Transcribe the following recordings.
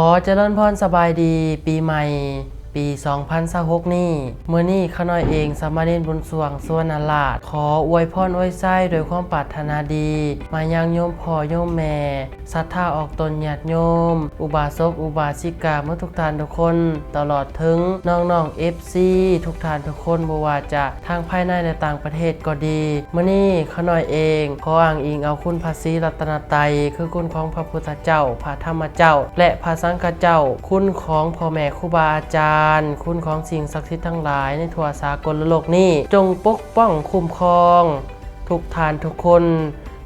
อเจริญพรสบายดีปีใหม่ปี2026นี้มื้อนี้ข้าน้อยเองสามเณรบุญสวงสวนลาดขออวยพรอวยไส้โดยความปรารถนาดีมายังโยมพ่อโยมแม่ศรัทธาออกตนญาติโยมอุบาสกอุบาสิกาเมื่อทุกท่านทุกคนตลอดถึงน้องๆ FC ทุกท่านทุกคนบ่ว่าจะทางภายในและต่างประเทศก็ดีมื้อนี้ข้าน้อยเองขออ้างอิงเอาคุณพระศรีรัตนตรัยคือคุณของพระพุทธเจ้าพระธรรมเจ้าและพระสังฆเจ้าคุณของพ่อแม่ครูบาอาจารย์คุณของสิ่งศักดิ์สิทธิ์ทั้งหลายในทั่วสากลโลกนี้จงปกป้องคุ้มครองทุกท่านทุกคน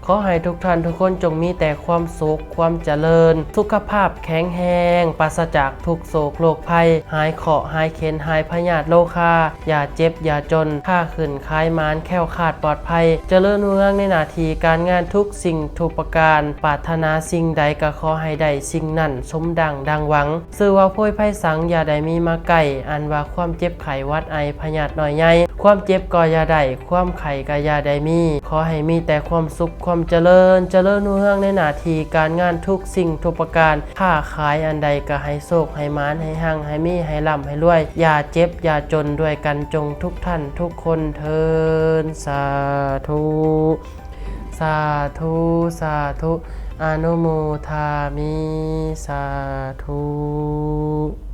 ขอให้ทุกท่านทุกคนจงมีแต่ความสุขความเจริญสุขภาพแข็งแรงปราศจากทุกโศกโรคภัยหายเคราะห์หายเข็ญหายพยาธิโรคาอย่าเจ็บอย่าจนค่าขึ้นคายมานแค้วคาดปลอดภัยเจริญรุ่งเรืองในหน้าที่การงานทุกสิ่งทุกประการปรารถนาสิ่งใดก็ขอให้ได้สิ่งนั้นสมดังหวังชื่อว่าโพยไพสังอย่าได้มีมาใกล้อันว่าความเจ็บไข้หวัดไอพยาธิน้อยใหญ่ความเจ็บก็อย่าได้ความไข้ก็อย่าได้มีขอให้มีแต่ความสุขความเจริญรุ่งเรืองในหน้าที่การงานทุกสิ่งทุกประการค้าขายอันใดก็ให้โชคให้มานให้หั่งให้มีให้ร่ำให้รวยอย่าเจ็บอย่าจนด้วยกันจงทุกท่านทุกคนเทินสาธุสาธุสาธุอนุโมทามิสาธุ